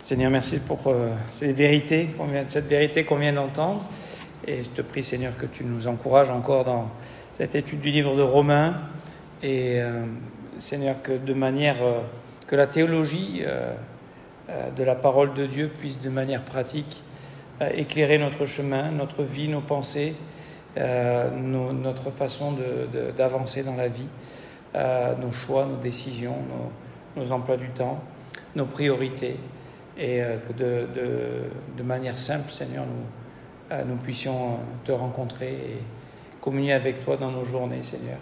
Seigneur, merci pour cette vérité qu'on vient d'entendre. Et je te prie, Seigneur, que tu nous encourages encore dans cette étude du livre de Romains. Et Seigneur, que de manière que la théologie de la parole de Dieu puisse de manière pratique éclairer notre chemin, notre vie, nos pensées, notre façon d'avancer dans la vie, nos choix, nos décisions, nos emplois du temps, nos priorités. Et que de manière simple, Seigneur, nous puissions te rencontrer et communier avec toi dans nos journées, Seigneur.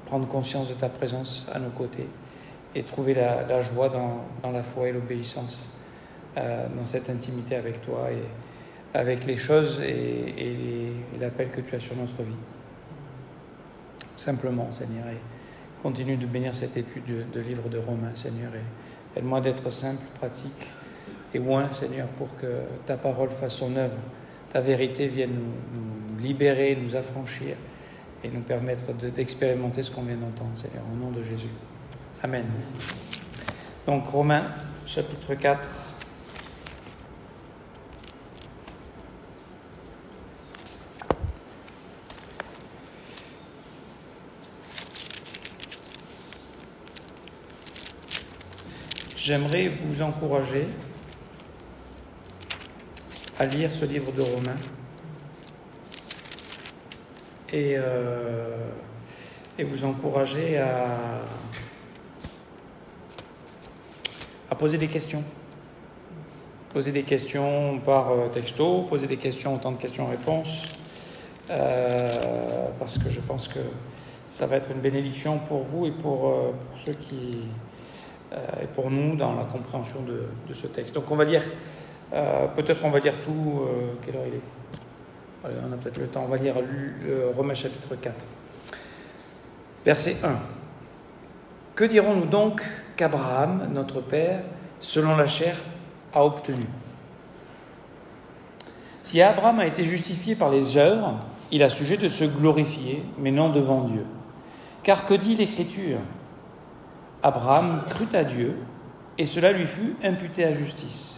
Prendre conscience de ta présence à nos côtés et trouver la joie dans la foi et l'obéissance, dans cette intimité avec toi et avec les choses et l'appel que tu as sur notre vie. Simplement, Seigneur, et continue de bénir cette étude de livre de Romains, Seigneur, et aide-moi d'être simple, pratique et loin, Seigneur, pour que ta parole fasse son œuvre, ta vérité vienne nous libérer, nous affranchir et nous permettre d'expérimenter ce qu'on vient d'entendre, Seigneur, au nom de Jésus. Amen. Donc, Romains, chapitre 4. J'aimerais vous encourager à lire ce livre de Romains et vous encourager à poser des questions. Poser des questions par texto, poser des questions en temps de questions-réponses, parce que je pense que ça va être une bénédiction pour vous et pour ceux qui... et pour nous dans la compréhension de ce texte. Donc on va lire, peut-être on va lire tout, quelle heure il est ? Allez, on a peut-être le temps, on va lire le Romains chapitre 4. Verset 1. Que dirons-nous donc qu'Abraham, notre père, selon la chair, a obtenu ? Si Abraham a été justifié par les œuvres, il a sujet de se glorifier, mais non devant Dieu. Car que dit l'Écriture ? Abraham crut à Dieu, et cela lui fut imputé à justice.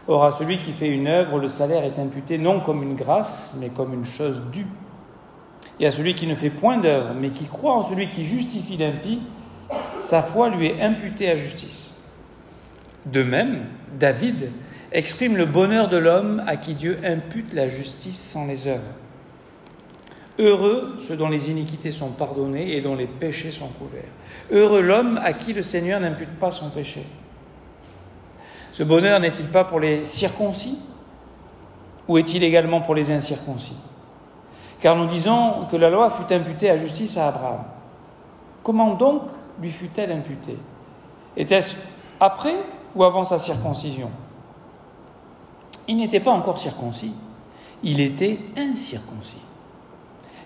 Or, à celui qui fait une œuvre, le salaire est imputé non comme une grâce, mais comme une chose due. Et à celui qui ne fait point d'œuvre, mais qui croit en celui qui justifie l'impie, sa foi lui est imputée à justice. De même, David exprime le bonheur de l'homme à qui Dieu impute la justice sans les œuvres. Heureux ceux dont les iniquités sont pardonnées et dont les péchés sont couverts. Heureux l'homme à qui le Seigneur n'impute pas son péché. Ce bonheur n'est-il pas pour les circoncis ou est-il également pour les incirconcis ? Car nous disons que la loi fut imputée à justice à Abraham. Comment donc lui fut-elle imputée ? Était-ce après ou avant sa circoncision ? Il n'était pas encore circoncis, il était incirconcis.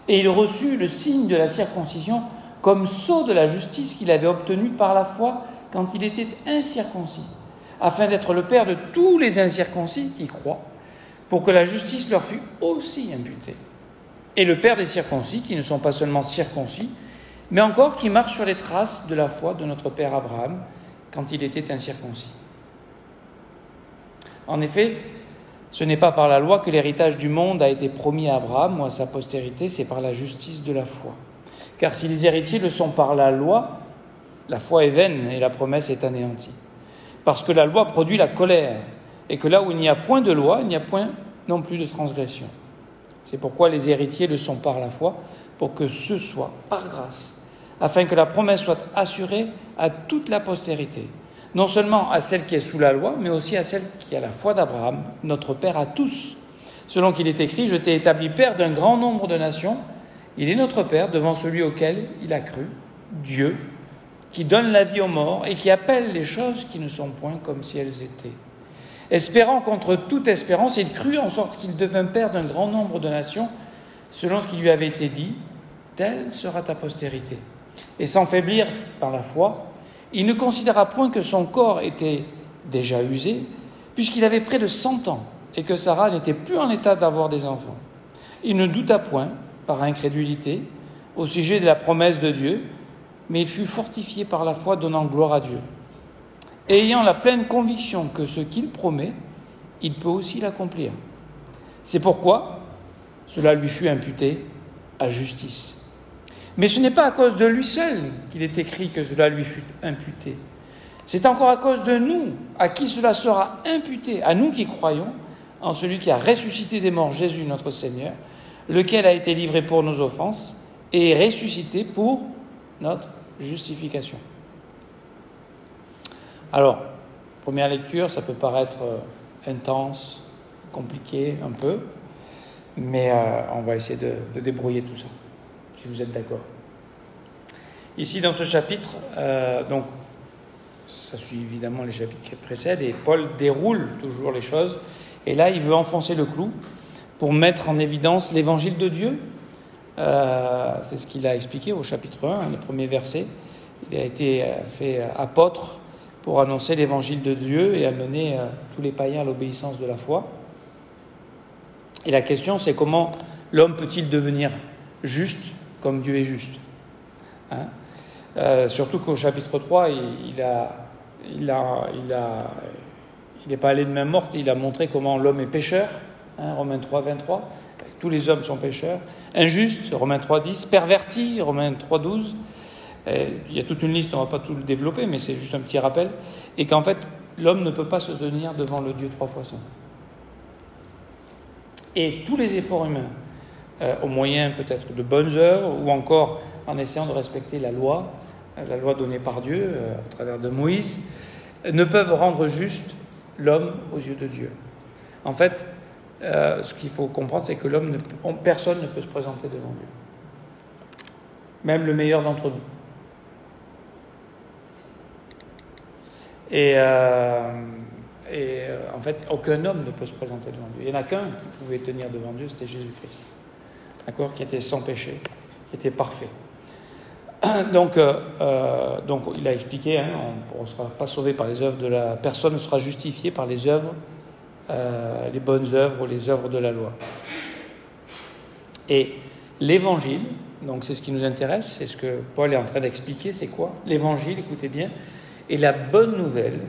Et il reçut le signe de la circoncision comme sceau de la justice qu'il avait obtenue par la foi quand il était incirconcis, afin d'être le père de tous les incirconcis qui croient, pour que la justice leur fût aussi imputée. Et le père des circoncis, qui ne sont pas seulement circoncis, mais encore qui marchent sur les traces de la foi de notre père Abraham quand il était incirconcis. En effet, ce n'est pas par la loi que l'héritage du monde a été promis à Abraham ou à sa postérité, c'est par la justice de la foi. Car si les héritiers le sont par la loi, la foi est vaine et la promesse est anéantie. Parce que la loi produit la colère, et que là où il n'y a point de loi, il n'y a point non plus de transgression. C'est pourquoi les héritiers le sont par la foi, pour que ce soit par grâce, afin que la promesse soit assurée à toute la postérité. Non seulement à celle qui est sous la loi, mais aussi à celle qui a la foi d'Abraham, notre Père à tous. Selon qu'il est écrit, « Je t'ai établi Père d'un grand nombre de nations ». Il est notre Père devant celui auquel il a cru, Dieu, qui donne la vie aux morts et qui appelle les choses qui ne sont point comme si elles étaient. Espérant contre toute espérance, il crut en sorte qu'il devint Père d'un grand nombre de nations, selon ce qui lui avait été dit, « Telle sera ta postérité ». Et sans faiblir par la foi, il ne considéra point que son corps était déjà usé, puisqu'il avait près de 100 ans, et que Sarah n'était plus en état d'avoir des enfants. Il ne douta point, par incrédulité, au sujet de la promesse de Dieu, mais il fut fortifié par la foi, donnant gloire à Dieu. et ayant la pleine conviction que ce qu'il promet, il peut aussi l'accomplir. C'est pourquoi cela lui fut imputé à justice. Mais ce n'est pas à cause de lui seul qu'il est écrit que cela lui fut imputé. C'est encore à cause de nous, à qui cela sera imputé, à nous qui croyons en celui qui a ressuscité des morts, Jésus notre Seigneur, lequel a été livré pour nos offenses et est ressuscité pour notre justification. Alors, première lecture, ça peut paraître intense, compliqué un peu, mais on va essayer de débrouiller tout ça, si vous êtes d'accord. Ici, dans ce chapitre, donc, ça suit évidemment les chapitres qui précèdent, et Paul déroule toujours les choses, et là, il veut enfoncer le clou pour mettre en évidence l'évangile de Dieu. C'est ce qu'il a expliqué au chapitre 1, les premiers versets. Il a été fait apôtre pour annoncer l'évangile de Dieu et amener tous les païens à l'obéissance de la foi. Et la question, c'est comment l'homme peut-il devenir juste comme Dieu est juste, surtout qu'au chapitre 3, il n'est pas allé de main morte, il a montré comment l'homme est pécheur, Romains 3, 23, tous les hommes sont pécheurs, injuste, Romains 3, 10, perverti, Romains 3, 12, il y a toute une liste, on ne va pas tout le développer, mais c'est juste un petit rappel, et qu'en fait, l'homme ne peut pas se tenir devant le Dieu 3 fois saint. Et tous les efforts humains, au moyen peut-être de bonnes œuvres, ou encore en essayant de respecter la loi donnée par Dieu, à travers de Moïse, ne peuvent rendre juste l'homme aux yeux de Dieu. En fait, ce qu'il faut comprendre, c'est que personne ne peut se présenter devant Dieu. Même le meilleur d'entre nous. Et en fait, aucun homme ne peut se présenter devant Dieu. Il n'y en a qu'un qui pouvait tenir devant Dieu, c'était Jésus-Christ. D'accord ? Qui était sans péché, qui était parfait. Donc, il a expliqué, on ne sera pas sauvé par les œuvres de la... Personne ne sera justifié par les œuvres, les bonnes œuvres ou les œuvres de la loi. Et l'évangile, donc c'est ce qui nous intéresse, c'est ce que Paul est en train d'expliquer, c'est quoi ? L'évangile, écoutez bien, est la bonne nouvelle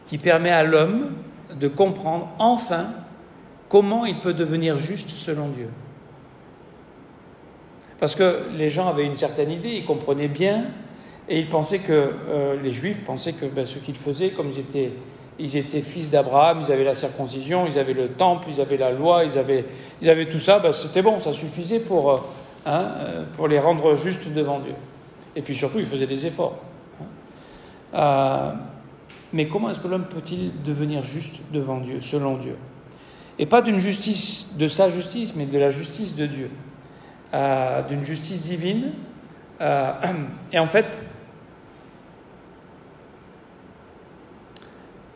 qui permet à l'homme de comprendre enfin comment il peut devenir juste selon Dieu. Parce que les gens avaient une certaine idée, ils comprenaient bien, et ils pensaient que, les Juifs pensaient que ce qu'ils faisaient, comme ils étaient fils d'Abraham, ils avaient la circoncision, ils avaient le temple, ils avaient la loi, ils avaient tout ça, c'était bon, ça suffisait pour les rendre justes devant Dieu. Et puis surtout, ils faisaient des efforts. Mais comment est-ce que l'homme peut-il devenir juste devant Dieu, selon Dieu ? Et pas d'une justice, de sa justice, mais de la justice de Dieu. D'une justice divine. Et en fait,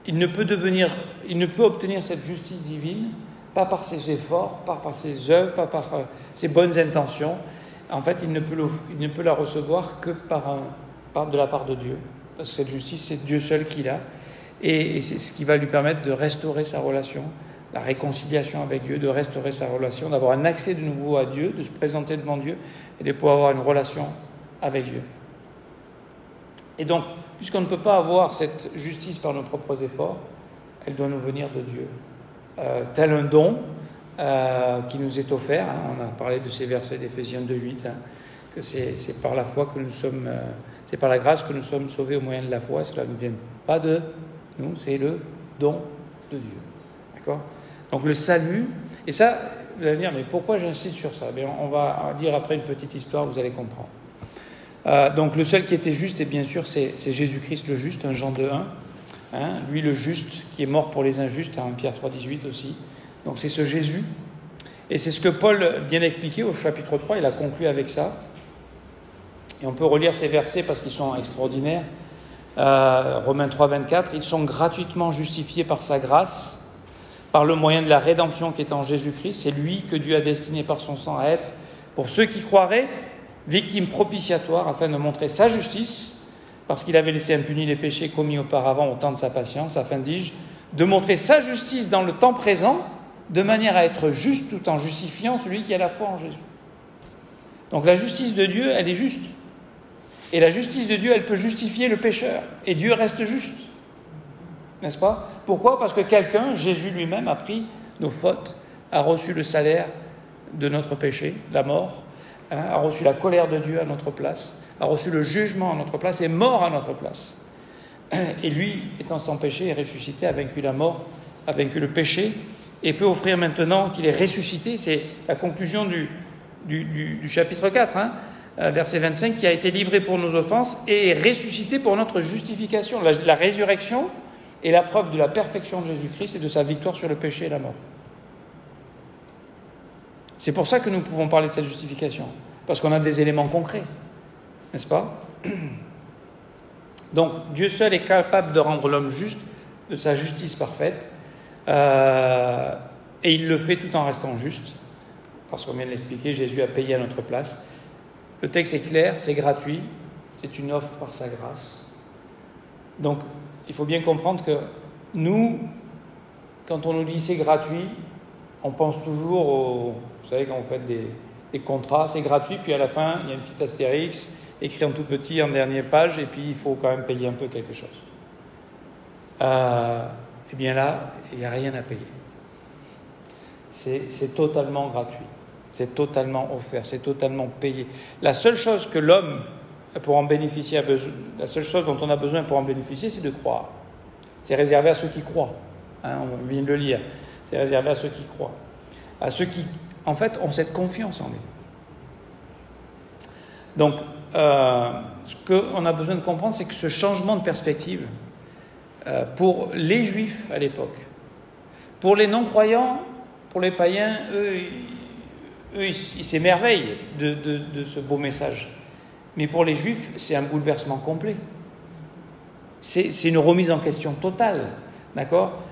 il ne peut obtenir cette justice divine, pas par ses efforts, pas par ses œuvres, pas par ses bonnes intentions. En fait, il ne peut la recevoir que de la part de Dieu. Parce que cette justice, c'est Dieu seul qui l'a. Et c'est ce qui va lui permettre de restaurer sa relation, la réconciliation avec Dieu, de restaurer sa relation, d'avoir un accès de nouveau à Dieu, de se présenter devant Dieu et de pouvoir avoir une relation avec Dieu. Et donc, puisqu'on ne peut pas avoir cette justice par nos propres efforts, elle doit nous venir de Dieu. Tel un don qui nous est offert. On a parlé de ces versets d'Éphésiens 2:8, que c'est par la foi que nous sommes... c'est par la grâce que nous sommes sauvés au moyen de la foi. Cela ne vient pas de nous, c'est le don de Dieu. D'accord ? Donc le salut, et ça, vous allez me dire, mais pourquoi j'insiste sur ça ? On va dire après une petite histoire, vous allez comprendre. Donc le seul qui était juste, et bien sûr, c'est Jésus-Christ le juste, 1 Jean 2:1. Lui le juste, qui est mort pour les injustes, 1 Pierre 3:18 aussi. Donc c'est ce Jésus. Et c'est ce que Paul vient d'expliquer au chapitre 3, il a conclu avec ça. Et on peut relire ces versets parce qu'ils sont extraordinaires. Romains 3:24, ils sont gratuitement justifiés par sa grâce, par le moyen de la rédemption qui est en Jésus-Christ. C'est lui que Dieu a destiné par son sang à être, pour ceux qui croiraient, victime propitiatoire, afin de montrer sa justice, parce qu'il avait laissé impunis les péchés commis auparavant au temps de sa patience, afin, dis-je, de montrer sa justice dans le temps présent, de manière à être juste tout en justifiant celui qui a la foi en Jésus. Donc la justice de Dieu, elle est juste. Et la justice de Dieu, elle peut justifier le pécheur. Et Dieu reste juste. n'est-ce pas? Pourquoi? Parce que quelqu'un, Jésus lui-même, a pris nos fautes, a reçu le salaire de notre péché, la mort, a reçu la colère de Dieu à notre place, a reçu le jugement à notre place, est mort à notre place. Et lui, étant sans péché, est ressuscité, a vaincu la mort, a vaincu le péché, et peut offrir maintenant qu'il est ressuscité. C'est la conclusion du chapitre 4, verset 25, qui a été livré pour nos offenses et est ressuscité pour notre justification. La résurrection est la preuve de la perfection de Jésus-Christ et de sa victoire sur le péché et la mort. C'est pour ça que nous pouvons parler de cette justification, parce qu'on a des éléments concrets, n'est-ce pas? Donc, Dieu seul est capable de rendre l'homme juste, de sa justice parfaite, et il le fait tout en restant juste, parce qu'on vient de l'expliquer, Jésus a payé à notre place. Le texte est clair, c'est gratuit, c'est une offre par sa grâce. Donc, il faut bien comprendre que nous, quand on nous dit c'est gratuit, on pense toujours vous savez, quand vous faites des contrats, c'est gratuit, puis à la fin, il y a une petite astérix, écrit en tout petit, en dernière page, et puis il faut quand même payer un peu quelque chose. Eh bien là, il n'y a rien à payer. C'est totalement gratuit, c'est totalement offert, c'est totalement payé. La seule chose que l'homme, pour en bénéficier, la seule chose dont on a besoin pour en bénéficier, c'est de croire. C'est réservé à ceux qui croient. On vient de le lire. C'est réservé à ceux qui croient. À ceux qui, en fait, ont cette confiance en lui. Donc, ce qu'on a besoin de comprendre, c'est que ce changement de perspective, pour les Juifs à l'époque, pour les non-croyants, pour les païens, eux ils s'émerveillent de ce beau message. Mais pour les Juifs, c'est un bouleversement complet. C'est une remise en question totale, d'accord?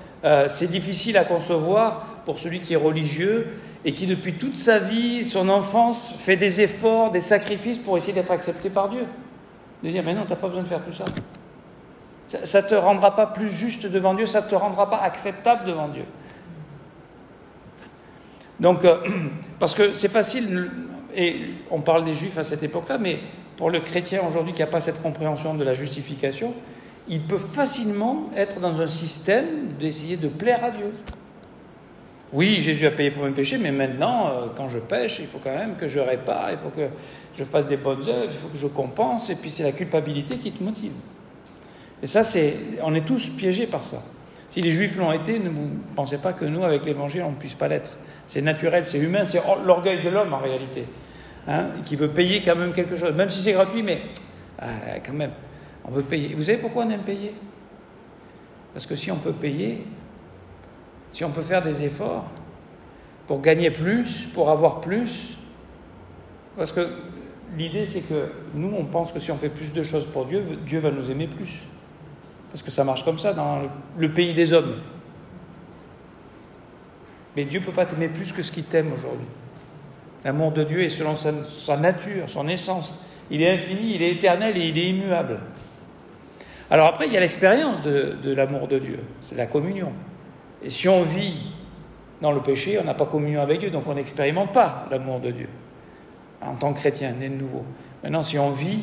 C'est difficile à concevoir pour celui qui est religieux et qui, depuis toute sa vie, son enfance, fait des efforts, des sacrifices pour essayer d'être accepté par Dieu. De dire, mais non, tu n'as pas besoin de faire tout ça. Ça ne te rendra pas plus juste devant Dieu, ça ne te rendra pas acceptable devant Dieu. Donc, parce que c'est facile, et on parle des Juifs à cette époque-là, mais pour le chrétien aujourd'hui qui n'a pas cette compréhension de la justification, il peut facilement être dans un système d'essayer de plaire à Dieu. Oui, Jésus a payé pour mes péchés, mais maintenant, quand je pêche, il faut quand même que je répare, il faut que je fasse des bonnes œuvres, il faut que je compense, et puis c'est la culpabilité qui te motive. Et ça, on est tous piégés par ça. Si les Juifs l'ont été, ne vous pensez pas que nous, avec l'Évangile, on ne puisse pas l'être. C'est naturel, c'est humain, c'est l'orgueil de l'homme en réalité, qui veut payer quand même quelque chose, même si c'est gratuit, mais quand même, on veut payer. Vous savez pourquoi on aime payer? Parce que si on peut payer, si on peut faire des efforts pour gagner plus, pour avoir plus, parce que l'idée c'est que nous on pense que si on fait plus de choses pour Dieu, Dieu va nous aimer plus. Parce que ça marche comme ça dans le pays des hommes. Mais Dieu ne peut pas t'aimer plus que ce qu'il t'aime aujourd'hui. L'amour de Dieu est selon sa nature, son essence. Il est infini, il est éternel et il est immuable. Alors après, il y a l'expérience de l'amour de Dieu, c'est la communion. Et si on vit dans le péché, on n'a pas communion avec Dieu, donc on n'expérimente pas l'amour de Dieu en tant que chrétien, né de nouveau. Maintenant, si on vit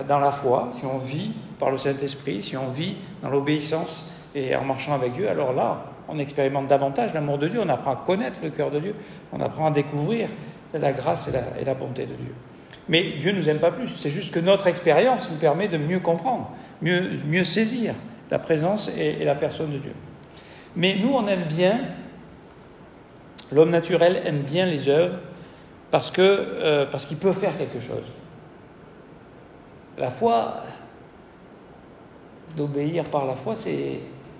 dans la foi, si on vit par le Saint-Esprit, si on vit dans l'obéissance et en marchant avec Dieu, alors là, on expérimente davantage l'amour de Dieu, on apprend à connaître le cœur de Dieu, on apprend à découvrir la grâce et la bonté de Dieu. Mais Dieu ne nous aime pas plus, c'est juste que notre expérience nous permet de mieux comprendre, mieux saisir la présence et la personne de Dieu. Mais nous, on aime bien, l'homme naturel aime bien les œuvres parce qu'il peut faire quelque chose. La foi, d'obéir par la foi,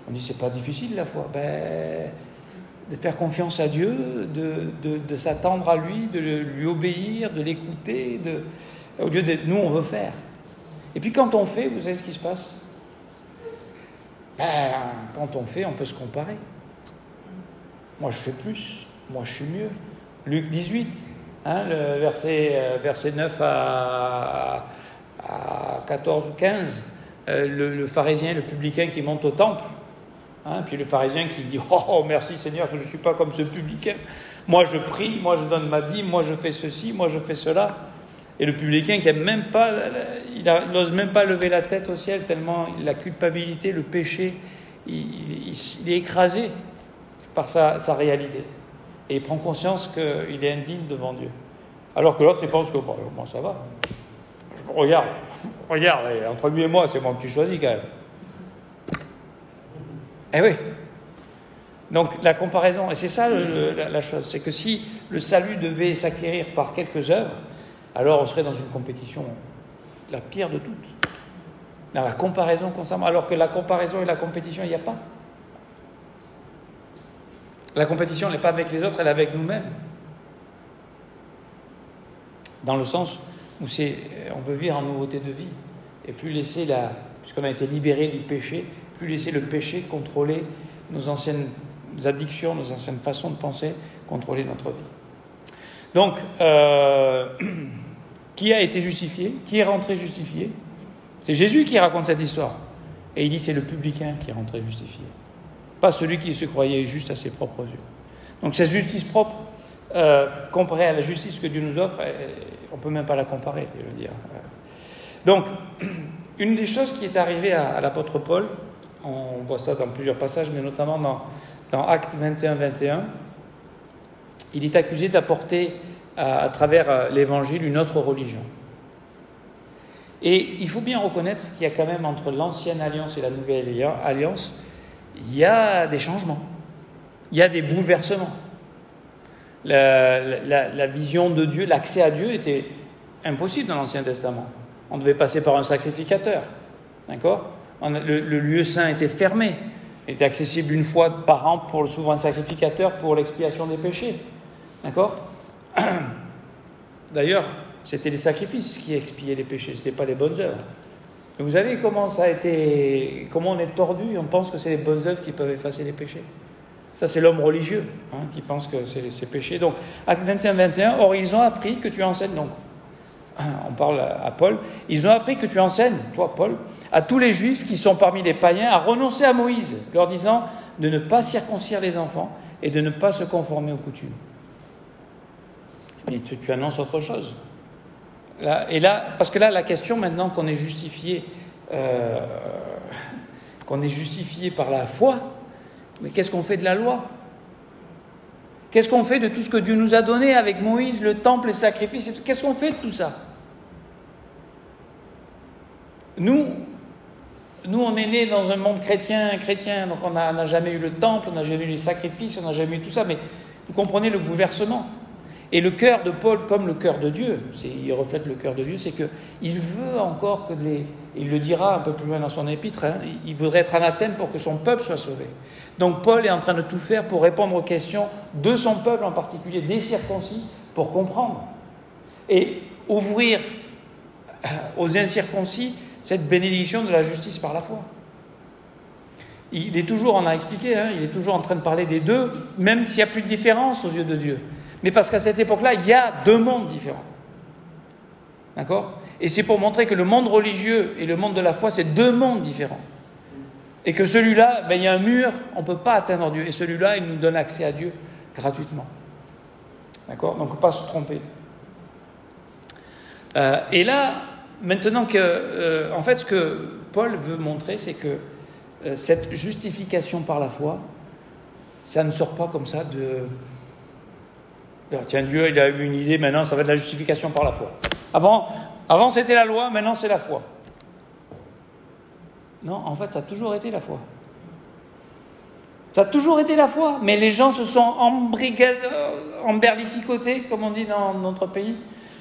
on dit c'est pas difficile la foi. De faire confiance à Dieu, de s'attendre à lui, de lui obéir, de l'écouter, au lieu de nous on veut faire. Et puis quand on fait, vous savez ce qui se passe? Quand on fait, on peut se comparer. Moi je fais plus, moi je suis mieux. Luc 18, le verset 9 à 14 ou 15, le pharisien, le publicain qui monte au temple, puis le pharisien qui dit « Oh, merci Seigneur que je ne suis pas comme ce publicain. Moi je prie, moi je donne ma dîme, moi je fais ceci, moi je fais cela. » Et le publicain qui il n'ose même pas lever la tête au ciel tellement la culpabilité, le péché il est écrasé par sa réalité. Et il prend conscience qu'il est indigne devant Dieu. Alors que l'autre, il pense que, bon, ça va. Regarde, entre lui et moi, c'est moi que tu choisis quand même. Eh oui. Donc la comparaison, et c'est ça la chose, c'est que si le salut devait s'acquérir par quelques œuvres, alors on serait dans une compétition la pire de toutes. Dans la comparaison constamment, alors que la comparaison et la compétition, il n'y a pas. La compétition n'est pas avec les autres, elle est avec nous-mêmes. Dans le sens où on veut vivre en nouveauté de vie, et plus laisser puisqu'on a été libéré du péché, plus laisser le péché contrôler nos anciennes addictions, nos anciennes façons de penser, contrôler notre vie. Donc, qui a été justifié? Qui est rentré justifié? C'est Jésus qui raconte cette histoire. Et il dit c'est le publicain qui est rentré justifié. Pas celui qui se croyait juste à ses propres yeux. Donc cette justice propre, comparée à la justice que Dieu nous offre, on ne peut même pas la comparer, je veux dire. Donc, une des choses qui est arrivée à l'apôtre Paul, on voit ça dans plusieurs passages, mais notamment dans Actes 21-21, il est accusé d'apporter à travers l'Évangile une autre religion. Et il faut bien reconnaître qu'il y a quand même entre l'ancienne alliance et la nouvelle alliance, il y a des changements, il y a des bouleversements. La vision de Dieu, l'accès à Dieu était impossible dans l'Ancien Testament. On devait passer par un sacrificateur, d'accord ? Le lieu saint était fermé, il était accessible une fois par an pour le souverain sacrificateur pour l'expiation des péchés, d'accord ? D'ailleurs, c'était les sacrifices qui expiaient les péchés, ce n'était pas les bonnes œuvres. Et vous savez comment on est tordu, on pense que c'est les bonnes œuvres qui peuvent effacer les péchés. Ça, c'est l'homme religieux qui pense que c'est ses péchés. Donc, Acte 21-21, or ils ont appris que tu enseignes, donc, on parle à Paul, ils ont appris que tu enseignes, toi Paul, à tous les Juifs qui sont parmi les païens à renoncer à Moïse, leur disant de ne pas circoncire les enfants et de ne pas se conformer aux coutumes. Mais tu annonces autre chose. Parce que là, la question maintenant qu'on est justifié par la foi, mais qu'est-ce qu'on fait de la loi? Qu'est-ce qu'on fait de tout ce que Dieu nous a donné avec Moïse, le temple, les sacrifices? Qu'est-ce qu'on fait de tout ça? Nous, on est nés dans un monde chrétien, donc on n'a jamais eu le temple, on n'a jamais eu les sacrifices, on n'a jamais eu tout ça, mais vous comprenez le bouleversement. Et le cœur de Paul, comme le cœur de Dieu, il reflète le cœur de Dieu, c'est qu'il veut encore il le dira un peu plus loin dans son épître, il voudrait être anathème pour que son peuple soit sauvé. Donc Paul est en train de tout faire pour répondre aux questions de son peuple, en particulier des circoncis, pour comprendre et ouvrir aux incirconcis cette bénédiction de la justice par la foi. Il est toujours, on a expliqué, il est toujours en train de parler des deux, même s'il n'y a plus de différence aux yeux de Dieu. Mais parce qu'à cette époque-là, il y a deux mondes différents. D'accord ? Et c'est pour montrer que le monde religieux et le monde de la foi, c'est deux mondes différents. Et que celui-là, il y a un mur, on ne peut pas atteindre Dieu. Et celui-là, il nous donne accès à Dieu gratuitement. D'accord ? Donc, il ne faut pas se tromper. Et là, maintenant que... en fait, ce que Paul veut montrer, c'est que cette justification par la foi, ça ne sort pas comme ça de... Tiens, Dieu, il a eu une idée, maintenant, ça va être la justification par la foi. Avant c'était la loi, maintenant c'est la foi. Non, en fait, ça a toujours été la foi. Ça a toujours été la foi, mais les gens se sont emberlificotés, comme on dit dans notre pays.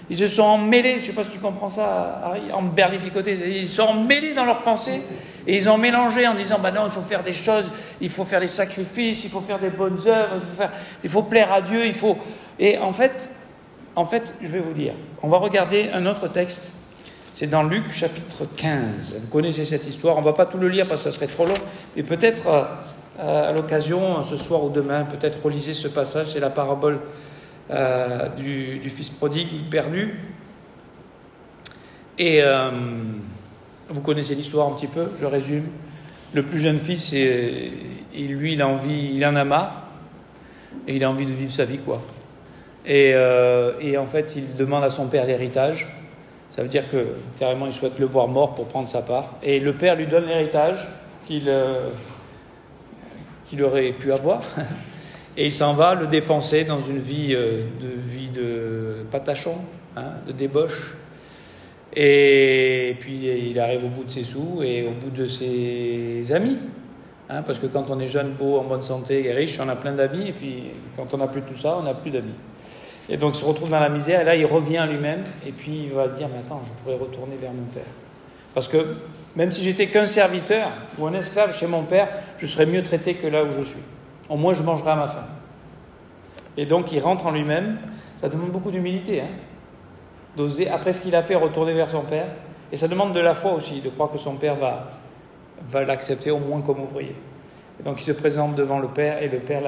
Ils se sont emmêlés, je ne sais pas si tu comprends ça, Harry, emberlificotés. Ils se sont emmêlés dans leurs pensées et ils ont mélangé en disant non, il faut faire des choses, il faut faire des sacrifices, il faut faire des bonnes œuvres, il faut plaire à Dieu, il faut... Et en fait, je vais vous dire, on va regarder un autre texte, c'est dans Luc chapitre 15. Vous connaissez cette histoire, on ne va pas tout le lire parce que ça serait trop long, mais peut-être à l'occasion, ce soir ou demain, peut-être relisez ce passage, c'est la parabole du fils prodigue perdu. Et vous connaissez l'histoire un petit peu, je résume. Le plus jeune fils, lui, il en a marre, et il a envie de vivre sa vie, quoi. Et en fait, il demande à son père l'héritage. Ça veut dire que, carrément, il souhaite le voir mort pour prendre sa part. Et le père lui donne l'héritage qu'il qu'il aurait pu avoir. Et il s'en va le dépenser dans une vie de patachon, de débauche. Et puis il arrive au bout de ses sous et au bout de ses amis. Parce que quand on est jeune, beau, en bonne santé et riche, on a plein d'amis. Et puis quand on n'a plus tout ça, on n'a plus d'amis. Et donc il se retrouve dans la misère. Et là, il revient à lui-même. Et puis il va se dire, mais attends, je pourrais retourner vers mon père. Parce que même si j'étais qu'un serviteur ou un esclave chez mon père, je serais mieux traité que là où je suis. Au moins, je mangerai à ma faim. Et donc, il rentre en lui-même. Ça demande beaucoup d'humilité, d'oser, après ce qu'il a fait, retourner vers son père. Et ça demande de la foi aussi, de croire que son père va l'accepter au moins comme ouvrier. Et donc, il se présente devant le père, et le père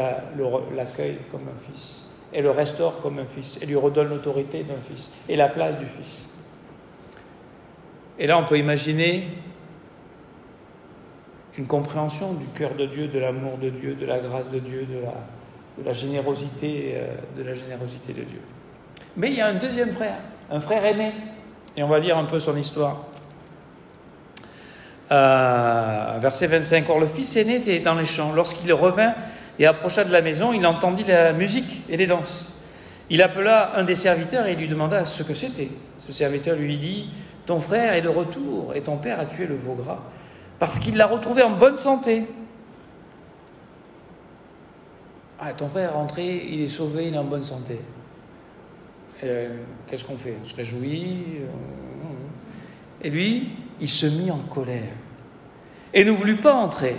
l'accueille comme un fils, et le restaure comme un fils, et lui redonne l'autorité d'un fils, et la place du fils. Et là, on peut imaginer une compréhension du cœur de Dieu, de l'amour de Dieu, de la grâce de Dieu, de la générosité de Dieu. Mais il y a un deuxième frère, un frère aîné, et on va lire un peu son histoire. Verset 25. Or, le fils aîné était dans les champs. Lorsqu'il revint et approcha de la maison, il entendit la musique et les danses. Il appela un des serviteurs et lui demanda ce que c'était. Ce serviteur lui dit, « Ton frère est de retour et ton père a tué le veau gras, parce qu'il l'a retrouvé en bonne santé. » Ah, ton frère est rentré, il est sauvé, il est en bonne santé. Qu'est-ce qu'on fait? On se réjouit. Et lui, il se mit en colère et ne voulut pas entrer.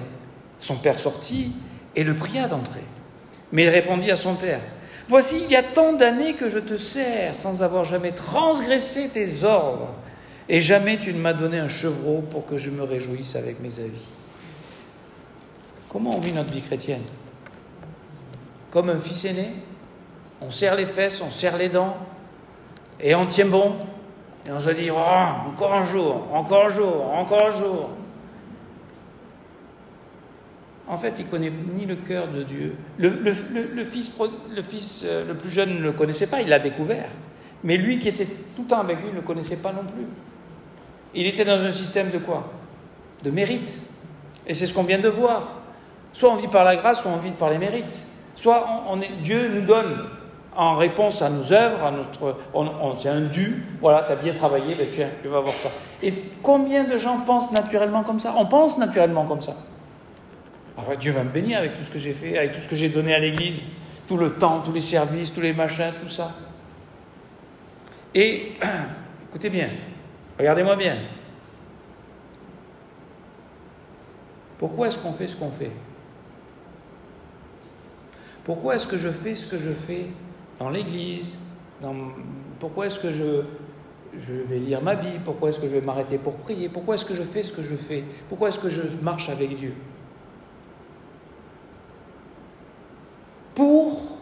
Son père sortit et le pria d'entrer. Mais il répondit à son père, « Voici, il y a tant d'années que je te sers sans avoir jamais transgressé tes ordres. Et jamais tu ne m'as donné un chevreau pour que je me réjouisse avec mes avis. » Comment on vit notre vie chrétienne? Comme un fils aîné, on serre les fesses, on serre les dents, et on tient bon. Et on se dit, oh, encore un jour, encore un jour, encore un jour. En fait, il ne connaît ni le cœur de Dieu. Le fils le plus jeune ne le connaissait pas, il l'a découvert. Mais lui qui était tout le temps avec lui ne le connaissait pas non plus. Il était dans un système de quoi? De mérite. Et c'est ce qu'on vient de voir. Soit on vit par la grâce, soit on vit par les mérites. Soit Dieu nous donne en réponse à nos œuvres, c'est un dû, voilà, tu as bien travaillé, ben tiens, tu vas voir ça. Et combien de gens pensent naturellement comme ça? On pense naturellement comme ça. Alors Dieu va me bénir avec tout ce que j'ai fait, avec tout ce que j'ai donné à l'église, tout le temps, tous les services, tous les machins, tout ça. Et, écoutez bien, regardez-moi bien. Pourquoi est-ce qu'on fait ce qu'on fait? Pourquoi est-ce que je fais ce que je fais dans l'église? Pourquoi est-ce que je vais lire ma Bible? Pourquoi est-ce que je vais m'arrêter pour prier? Pourquoi est-ce que je fais ce que je fais? Pourquoi est-ce que je marche avec Dieu? Pour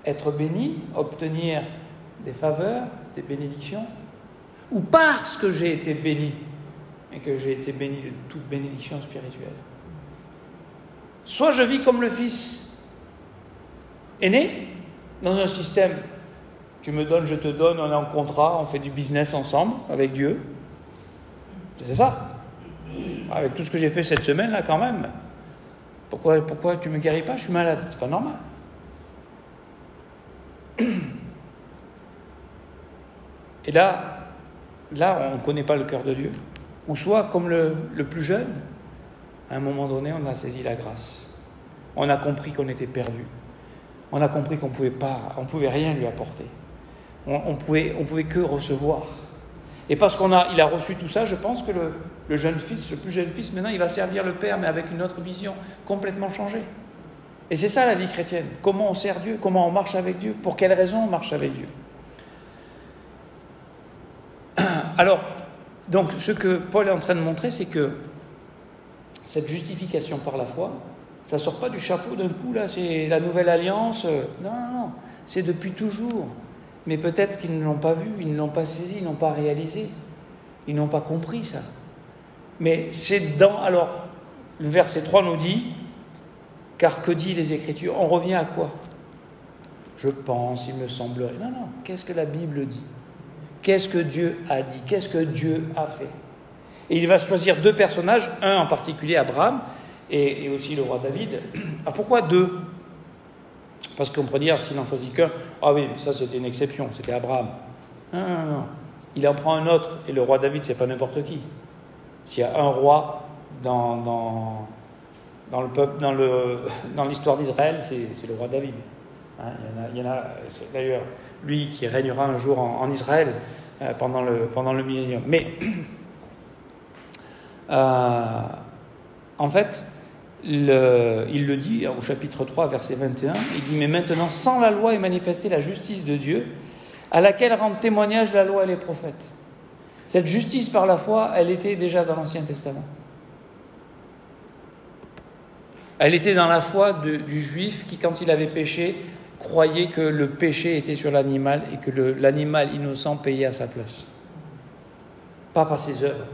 être béni, obtenir des faveurs, des bénédictions, ou parce que j'ai été béni et que j'ai été béni de toute bénédiction spirituelle. Soit je vis comme le fils aîné, dans un système, tu me donnes, je te donne, on est en contrat, on fait du business ensemble avec Dieu. C'est ça. Avec tout ce que j'ai fait cette semaine là quand même. Pourquoi tu me guéris pas? Je suis malade, c'est pas normal. Et là on ne connaît pas le cœur de Dieu. Ou soit comme le plus jeune, à un moment donné on a saisi la grâce. On a compris qu'on était perdu. On a compris qu'on pouvait rien lui apporter. On pouvait que recevoir. Et parce qu'il a reçu tout ça, je pense que le jeune fils, le plus jeune fils, maintenant, il va servir le Père, mais avec une autre vision complètement changée. Et c'est ça la vie chrétienne. Comment on sert Dieu? Comment on marche avec Dieu? Pour quelles raisons on marche avec Dieu? Alors, donc, ce que Paul est en train de montrer, c'est que cette justification par la foi, ça ne sort pas du chapeau d'un coup, là, c'est la nouvelle alliance. Non, c'est depuis toujours. Mais peut-être qu'ils ne l'ont pas vu, ils ne l'ont pas saisi, ils n'ont pas réalisé. Ils n'ont pas compris ça. Mais c'est dans... Alors, le verset 3 nous dit, « Car que dit les Écritures ?» On revient à quoi? Je pense, il me semblerait. Non, qu'est-ce que la Bible dit? Qu'est-ce que Dieu a dit? Qu'est-ce que Dieu a fait? Et il va choisir deux personnages, un en particulier, Abraham, et aussi le roi David. Ah, pourquoi 2? Parce qu'on pourrait dire, s'il n'en choisit qu'un, ah oui, ça c'était une exception, c'était Abraham. Non. Il en prend un autre, et le roi David, c'est pas n'importe qui. S'il y a un roi dans le peuple, dans l'histoire d'Israël, c'est le roi David. Hein, il y en a c'est d'ailleurs lui qui régnera un jour en Israël pendant le millénium. Mais en fait, il le dit au chapitre 3, verset 21, il dit « Mais maintenant, sans la loi est manifestée la justice de Dieu, à laquelle rendent témoignage la loi et les prophètes. » Cette justice par la foi, elle était déjà dans l'Ancien Testament. Elle était dans la foi du juif qui, quand il avait péché, croyait que le péché était sur l'animal et que l'animal innocent payait à sa place. Pas par ses œuvres,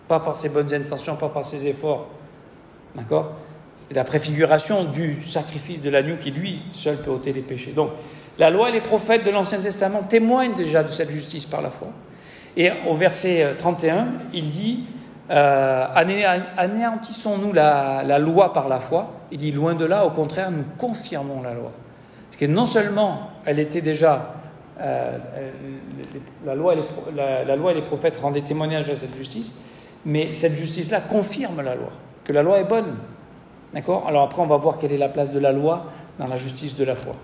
pas par ses bonnes intentions, pas par ses efforts. D'accord ? C'était la préfiguration du sacrifice de l'agneau qui, lui, seul peut ôter les péchés. Donc, la loi et les prophètes de l'Ancien Testament témoignent déjà de cette justice par la foi. Et au verset 31, il dit « Anéantissons-nous la loi par la foi ?» Il dit « Loin de là, au contraire, nous confirmons la loi. » Parce que non seulement elle était déjà... la loi et les prophètes rendaient témoignage de cette justice, mais cette justice-là confirme la loi, que la loi est bonne. D'accord ? Alors après, on va voir quelle est la place de la loi dans la justice de la foi.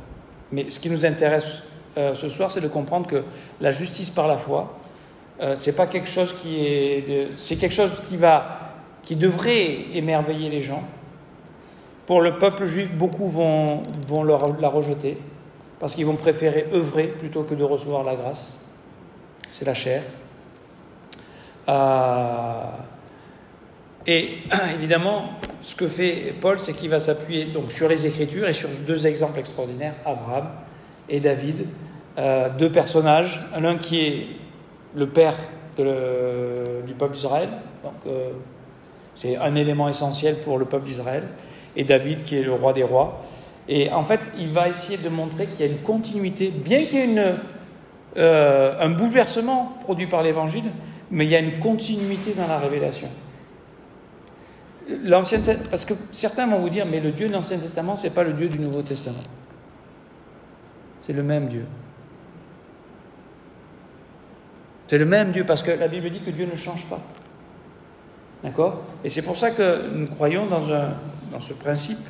Mais ce qui nous intéresse ce soir, c'est de comprendre que la justice par la foi, c'est pas quelque chose c'est quelque chose qui devrait émerveiller les gens. Pour le peuple juif, beaucoup vont la rejeter parce qu'ils vont préférer œuvrer plutôt que de recevoir la grâce. C'est la chair. Et évidemment, ce que fait Paul, c'est qu'il va s'appuyer donc sur les Écritures et sur 2 exemples extraordinaires, Abraham et David, 2 personnages, l'un qui est le père du peuple d'Israël, donc c'est un élément essentiel pour le peuple d'Israël, et David qui est le roi des rois. Et en fait, il va essayer de montrer qu'il y a une continuité, bien qu'il y ait un bouleversement produit par l'Évangile, mais il y a une continuité dans la révélation. Parce que certains vont vous dire, mais le Dieu de l'Ancien Testament, ce n'est pas le Dieu du Nouveau Testament. C'est le même Dieu. C'est le même Dieu, parce que la Bible dit que Dieu ne change pas. D'accord ? Et c'est pour ça que nous croyons dans ce principe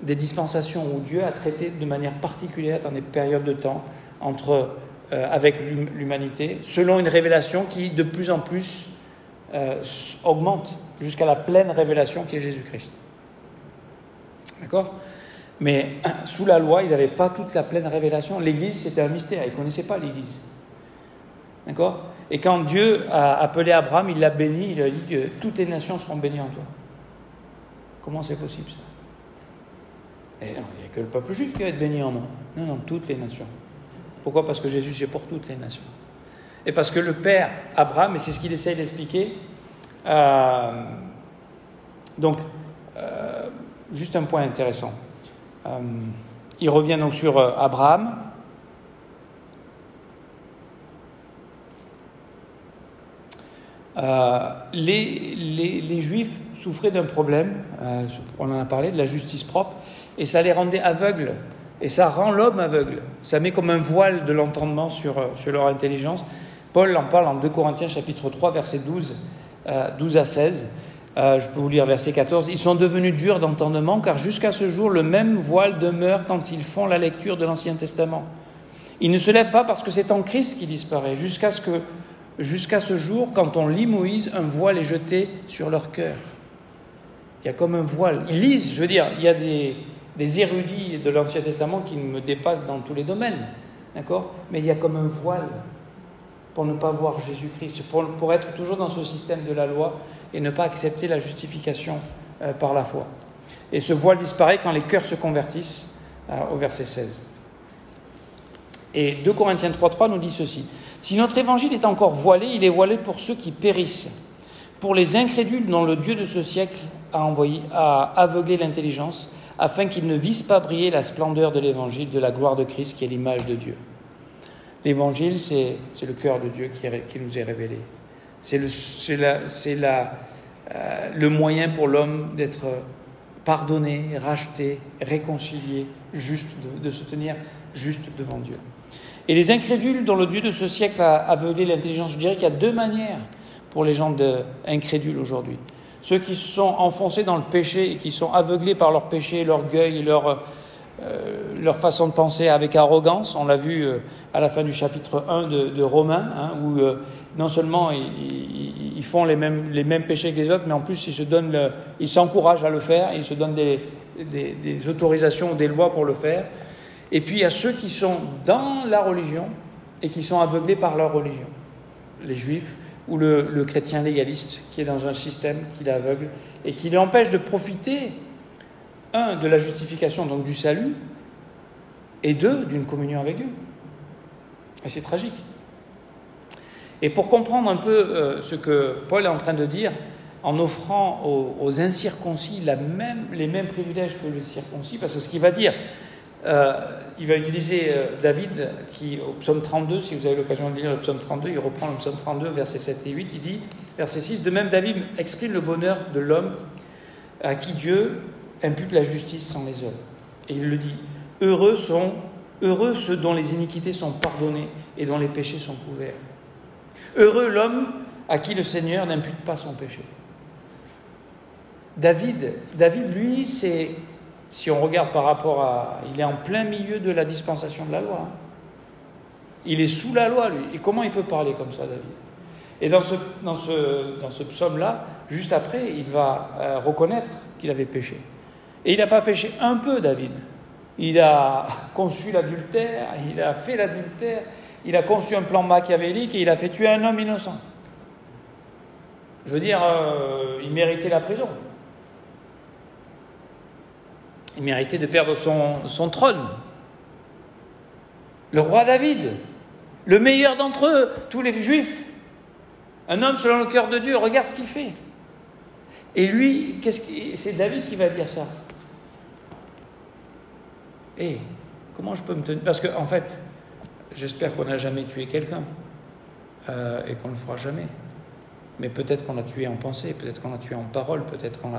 des dispensations où Dieu a traité de manière particulière dans des périodes de temps avec l'humanité, selon une révélation qui de plus en plus augmente jusqu'à la pleine révélation qui est Jésus-Christ. D'accord ? Mais sous la loi, il n'avait pas toute la pleine révélation. L'Église, c'était un mystère. Il ne connaissait pas l'Église. D'accord ? Et quand Dieu a appelé Abraham, il l'a béni, il a dit que toutes les nations seront bénies en toi. Comment c'est possible ça ? Et non, il n'y a que le peuple juif qui va être béni en moi. Non, toutes les nations. Pourquoi ? Parce que Jésus, c'est pour toutes les nations. Et parce que le Père Abraham, et c'est ce qu'il essaye d'expliquer, juste un point intéressant. Il revient donc sur Abraham. Les Juifs souffraient d'un problème, on en a parlé, de la justice propre, et ça les rendait aveugles, et ça rend l'homme aveugle. Ça met comme un voile de l'entendement sur leur intelligence. Paul en parle en 2 Corinthiens chapitre 3, versets 12 à 16. Je peux vous lire verset 14. « Ils sont devenus durs d'entendement, car jusqu'à ce jour, le même voile demeure quand ils font la lecture de l'Ancien Testament. Ils ne se lèvent pas parce que c'est en Christ qui disparaît, jusqu'à ce jour, quand on lit Moïse, un voile est jeté sur leur cœur. » Il y a comme un voile. Ils lisent, je veux dire, il y a des érudits de l'Ancien Testament qui me dépassent dans tous les domaines, d'accord ? Mais il y a comme un voile pour ne pas voir Jésus-Christ, pour être toujours dans ce système de la loi et ne pas accepter la justification par la foi. Et ce voile disparaît quand les cœurs se convertissent, au verset 16. Et 2 Corinthiens 3.3 nous dit ceci. « Si notre évangile est encore voilé, il est voilé pour ceux qui périssent, pour les incrédules dont le Dieu de ce siècle a aveuglé l'intelligence, afin qu'ils ne vissent pas briller la splendeur de l'évangile, de la gloire de Christ, qui est l'image de Dieu. » L'évangile, c'est le cœur de Dieu qui nous est révélé. C'est le moyen pour l'homme d'être pardonné, racheté, réconcilié, juste, de se tenir juste devant Dieu. Et les incrédules dont le Dieu de ce siècle a aveuglé l'intelligence, je dirais qu'il y a deux manières pour les gens incrédules aujourd'hui. Ceux qui se sont enfoncés dans le péché et qui sont aveuglés par leur péché, l'orgueil et leur façon de penser avec arrogance. On l'a vu à la fin du chapitre 1 de Romains, où non seulement ils font les mêmes péchés que les autres, mais en plus ils s'encouragent à le faire, ils se donnent des autorisations ou des lois pour le faire. Et puis il y a ceux qui sont dans la religion et qui sont aveuglés par leur religion. Les juifs ou le chrétien légaliste qui est dans un système qui l'aveugle et qui l'empêche de profiter, un, de la justification, donc du salut, et deux, d'une communion avec Dieu. Et c'est tragique. Et pour comprendre un peu ce que Paul est en train de dire, en offrant aux incirconcis les mêmes privilèges que les circoncis, parce que ce qu'il va dire, il va utiliser David, qui au psaume 32, si vous avez l'occasion de lire le psaume 32, il reprend le psaume 32, versets 7 et 8, il dit, verset 6, « De même David exprime le bonheur de l'homme à qui Dieu impute la justice sans les œuvres. » Et il le dit, « Heureux ceux dont les iniquités sont pardonnées et dont les péchés sont couverts. Heureux l'homme à qui le Seigneur n'impute pas son péché. » David, lui, c'est... Si on regarde par rapport à... Il est en plein milieu de la dispensation de la loi. Il est sous la loi, lui. Et comment il peut parler comme ça, David ? Et dans ce psaume-là, juste après, il va reconnaître qu'il avait péché. Et il n'a pas péché un peu, David. Il a conçu l'adultère, il a fait l'adultère, il a conçu un plan machiavélique et il a fait tuer un homme innocent. Je veux dire, il méritait la prison. Il méritait de perdre son trône. Le roi David, le meilleur d'entre eux, tous les juifs, un homme selon le cœur de Dieu, regarde ce qu'il fait. Et lui, c'est David qui va dire ça. Comment je peux me tenir ? Parce qu'en fait, j'espère qu'on n'a jamais tué quelqu'un et qu'on ne le fera jamais. Mais peut-être qu'on l'a tué en pensée, peut-être qu'on l'a tué en parole, peut-être qu'on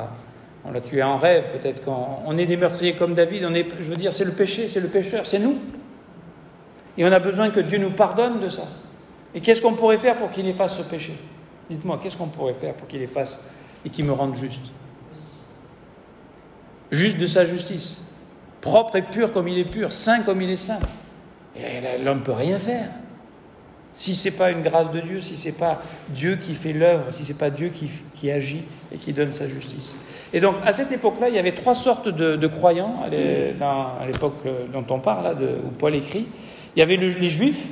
l'a tué en rêve, peut-être qu'on est des meurtriers comme David, je veux dire, c'est le péché, c'est le pécheur, c'est nous. Et on a besoin que Dieu nous pardonne de ça. Et qu'est-ce qu'on pourrait faire pour qu'il efface ce péché ? Dites-moi, qu'est-ce qu'on pourrait faire pour qu'il efface et qu'il me rende juste ? Juste de sa justice. Propre et pur comme il est pur, saint comme il est saint. Et l'homme ne peut rien faire. Si ce n'est pas une grâce de Dieu, si ce n'est pas Dieu qui fait l'œuvre, si ce n'est pas Dieu qui agit et qui donne sa justice. Et donc, à cette époque-là, il y avait trois sortes de croyants, à l'époque dont on parle, là, où Paul écrit. Il y avait les Juifs,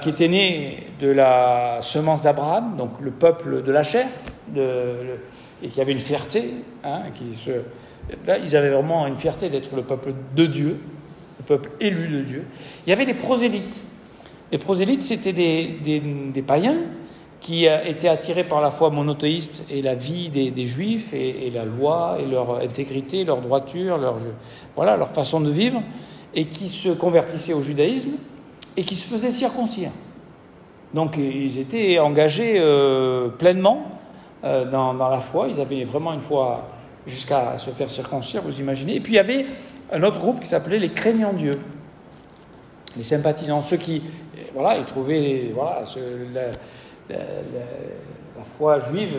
qui étaient nés de la semence d'Abraham, donc le peuple de la chair, et qui avaient une fierté. Là, ils avaient vraiment une fierté d'être le peuple de Dieu, le peuple élu de Dieu. Il y avait les prosélytes. Les prosélytes, c'était des païens qui étaient attirés par la foi monothéiste et la vie des Juifs et la loi et leur intégrité, leur droiture, leur façon de vivre, et qui se convertissaient au judaïsme et qui se faisaient circoncire. Donc ils étaient engagés pleinement dans la foi. Ils avaient vraiment une foi jusqu'à se faire circoncire, vous imaginez. Et puis il y avait un autre groupe qui s'appelait les craignants Dieu, les sympathisants, ceux qui, ils trouvaient la foi juive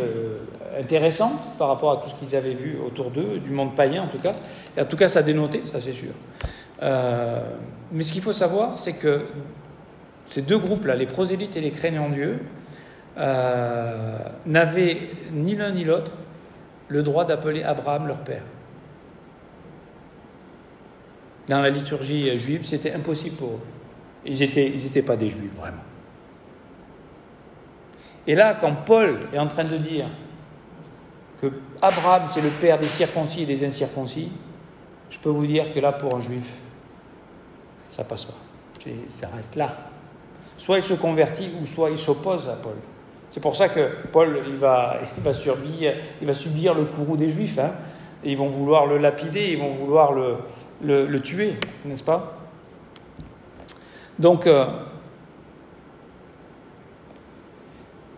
intéressante par rapport à tout ce qu'ils avaient vu autour d'eux, du monde païen en tout cas. Et en tout cas, ça dénotait, ça c'est sûr. Mais ce qu'il faut savoir, c'est que ces deux groupes-là, les prosélytes et les craignants Dieu, n'avaient ni l'un ni l'autre le droit d'appeler Abraham leur père. Dans la liturgie juive, c'était impossible pour eux. Ils étaient pas des juifs, vraiment. Et là, quand Paul est en train de dire que Abraham, c'est le père des circoncis et des incirconcis, je peux vous dire que là, pour un juif, ça passe pas. Ça reste là. Soit il se convertit, ou soit il s'oppose à Paul. C'est pour ça que Paul, il va subir le courroux des Juifs. Et ils vont vouloir le lapider, ils vont vouloir le tuer, n'est-ce pas ? Donc,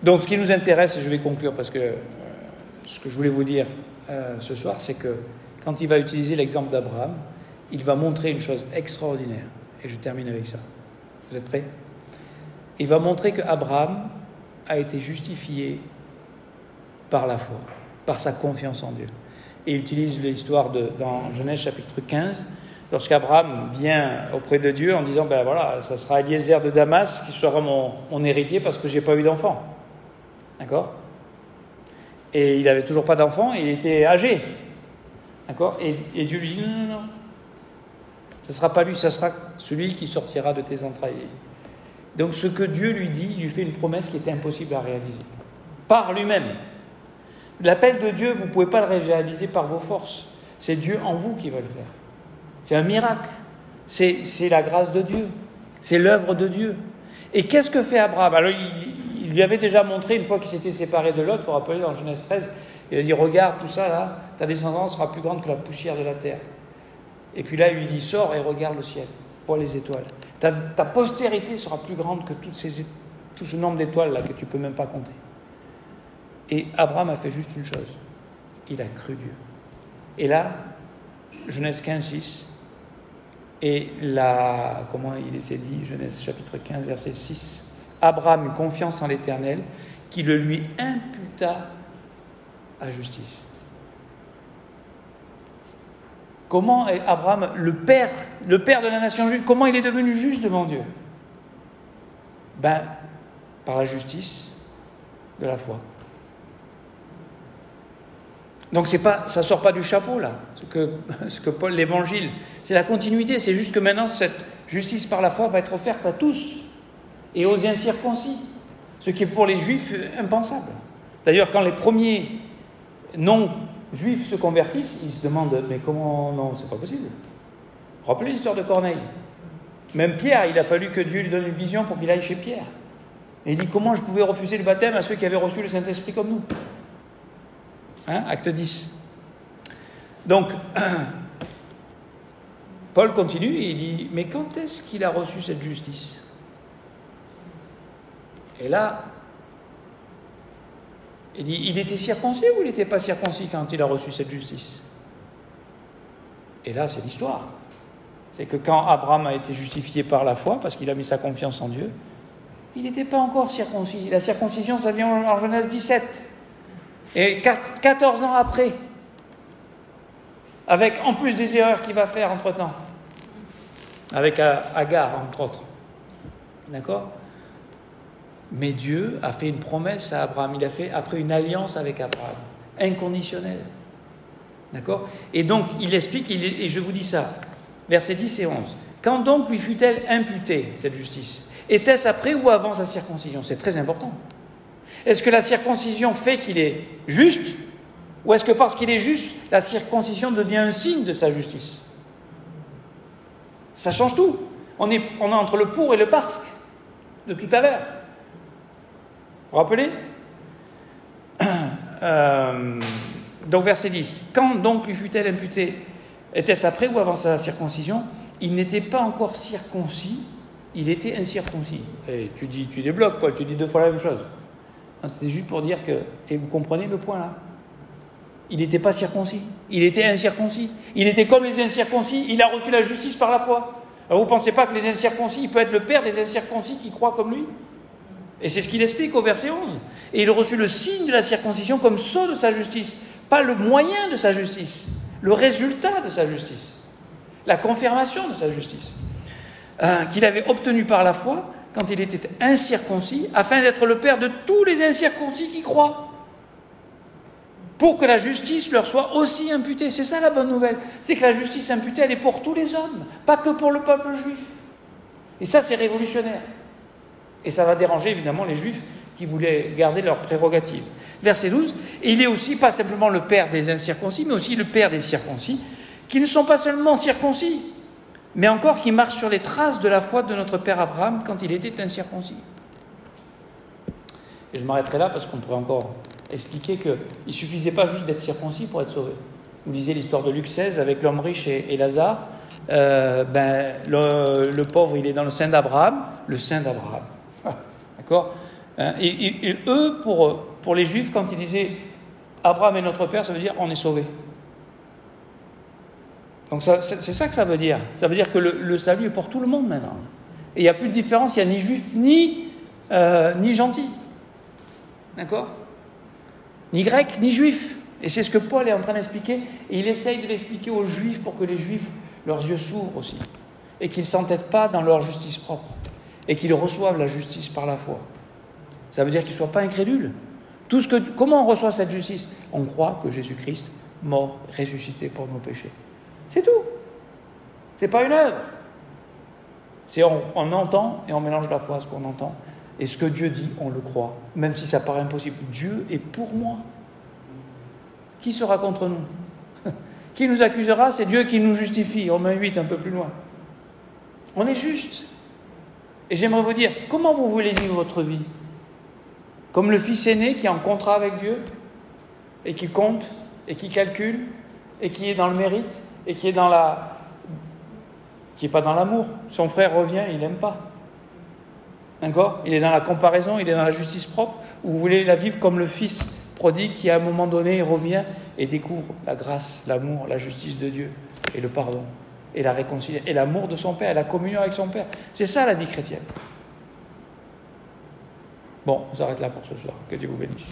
ce qui nous intéresse, et je vais conclure parce que ce que je voulais vous dire ce soir, c'est que quand il va utiliser l'exemple d'Abraham, il va montrer une chose extraordinaire. Et je termine avec ça. Vous êtes prêts? Il va montrer qu'Abraham a été justifié par la foi, par sa confiance en Dieu. Et il utilise l'histoire dans Genèse chapitre 15, lorsqu'Abraham vient auprès de Dieu en disant, ben voilà, ça sera Eliezer de Damas qui sera mon héritier parce que je n'ai pas eu d'enfant. D'accord? Et il n'avait toujours pas d'enfant, et il était âgé. D'accord? Et Dieu lui dit, non. Ce ne sera pas lui, ce sera celui qui sortira de tes entrailles. Donc ce que Dieu lui dit, il lui fait une promesse qui était impossible à réaliser. Par lui-même. L'appel de Dieu, vous ne pouvez pas le réaliser par vos forces. C'est Dieu en vous qui va le faire. C'est un miracle. C'est la grâce de Dieu. C'est l'œuvre de Dieu. Et qu'est-ce que fait Abraham? Alors il lui avait déjà montré, une fois qu'il s'était séparé de Lot, vous vous rappelez dans Genèse 13, il a dit, regarde tout ça là, ta descendance sera plus grande que la poussière de la terre. Et puis là, il lui dit, sors et regarde le ciel, vois les étoiles. Ta postérité sera plus grande que tout ce nombre d'étoiles là que tu ne peux même pas compter. Et Abraham a fait juste une chose. Il a cru Dieu. Et là, Genèse 15, 6, et là, comment il s'est dit, Genèse chapitre 15, verset 6, Abraham eut confiance en l'Éternel, qui le lui imputa à justice. Comment est Abraham, le père de la nation juive, comment il est devenu juste devant Dieu? Par la justice de la foi. Donc ça ne sort pas du chapeau là, ce que Paul, l'évangile, c'est la continuité, c'est juste que maintenant cette justice par la foi va être offerte à tous et aux incirconcis, ce qui est pour les juifs impensable. D'ailleurs, quand les premiers non-juifs se convertissent, ils se demandent, mais comment, non, c'est pas possible. Rappelez l'histoire de Corneille. Même Pierre, il a fallu que Dieu lui donne une vision pour qu'il aille chez Pierre. Et il dit, comment je pouvais refuser le baptême à ceux qui avaient reçu le Saint-Esprit comme nous? Acte 10. Donc, Paul continue et il dit, mais quand est-ce qu'il a reçu cette justice? Et là, il dit, il était circoncis ou il n'était pas circoncis quand il a reçu cette justice? Et là, c'est l'histoire. C'est que quand Abraham a été justifié par la foi, parce qu'il a mis sa confiance en Dieu, il n'était pas encore circoncis. La circoncision, ça vient en Genèse 17. Et 14 ans après, avec en plus des erreurs qu'il va faire entre-temps, avec Agar, entre autres. D'accord? Mais Dieu a fait une promesse à Abraham. Il a fait après une alliance avec Abraham, inconditionnelle. D'accord? Et donc, il explique, et je vous dis ça, versets 10 et 11. Quand donc lui fut-elle imputée, cette justice? Était-ce après ou avant sa circoncision? C'est très important. Est-ce que la circoncision fait qu'il est juste? Ou est-ce que parce qu'il est juste, la circoncision devient un signe de sa justice? Ça change tout. On est entre le pour et le parce de tout à l'heure. Vous vous rappelez? Donc verset 10. Quand donc lui fut-elle imputée? Était-ce après ou avant sa circoncision? Il n'était pas encore circoncis, il était incirconcis. Et tu débloques, Paul, tu dis 2 fois la même chose. C'était juste pour dire que... Et vous comprenez le point là? Il n'était pas circoncis, il était incirconcis. Il était comme les incirconcis, il a reçu la justice par la foi. Alors vous ne pensez pas que les incirconcis, il peut être le père des incirconcis qui croient comme lui? Et c'est ce qu'il explique au verset 11. Et il a reçu le signe de la circoncision comme sceau de sa justice. Pas le moyen de sa justice, le résultat de sa justice. La confirmation de sa justice. Qu'il avait obtenu par la foi quand il était incirconcis, afin d'être le père de tous les incirconcis qui croient, pour que la justice leur soit aussi imputée. C'est ça la bonne nouvelle, c'est que la justice imputée, elle est pour tous les hommes, pas que pour le peuple juif. Et ça, c'est révolutionnaire. Et ça va déranger évidemment les juifs qui voulaient garder leurs prérogatives. Verset 12, et il est aussi pas simplement le père des incirconcis, mais aussi le père des circoncis, qui ne sont pas seulement circoncis, mais encore qui marche sur les traces de la foi de notre père Abraham quand il était incirconcis. Et je m'arrêterai là parce qu'on pourrait encore expliquer qu'il ne suffisait pas juste d'être circoncis pour être sauvé. Vous lisez l'histoire de Luc 16 avec l'homme riche et Lazare. Le pauvre, il est dans le sein d'Abraham. Le sein d'Abraham. D'accord? Et eux, pour les Juifs, quand ils disaient Abraham est notre père, ça veut dire on est sauvé. Donc c'est ça que ça veut dire. Ça veut dire que le salut est pour tout le monde maintenant. Et il n'y a plus de différence, il n'y a ni juif ni gentil. D'accord? Ni grec, ni juif. Et c'est ce que Paul est en train d'expliquer. Et il essaye de l'expliquer aux juifs pour que les juifs, leurs yeux s'ouvrent aussi. Et qu'ils ne s'entêtent pas dans leur justice propre. Et qu'ils reçoivent la justice par la foi. Ça veut dire qu'ils ne soient pas incrédules. Comment on reçoit cette justice? On croit que Jésus-Christ, mort, ressuscité pour nos péchés. C'est tout. C'est pas une œuvre. C'est on entend et on mélange la foi à ce qu'on entend. Et ce que Dieu dit, on le croit. Même si ça paraît impossible. Dieu est pour moi. Qui sera contre nous? Qui nous accusera? C'est Dieu qui nous justifie. Romains 8, un peu plus loin. On est juste. Et j'aimerais vous dire, comment vous voulez vivre votre vie? Comme le fils aîné qui est en contrat avec Dieu et qui compte et qui calcule et qui est dans le mérite et qui est qui n'est pas dans l'amour. Son frère revient, il n'aime pas. D'accord? Il est dans la comparaison, il est dans la justice propre. Ou vous voulez la vivre comme le fils prodigue qui, à un moment donné, revient et découvre la grâce, l'amour, la justice de Dieu et le pardon et la réconciliation et l'amour de son Père et la communion avec son Père. C'est ça la vie chrétienne. Bon, on s'arrête là pour ce soir. Que Dieu vous bénisse.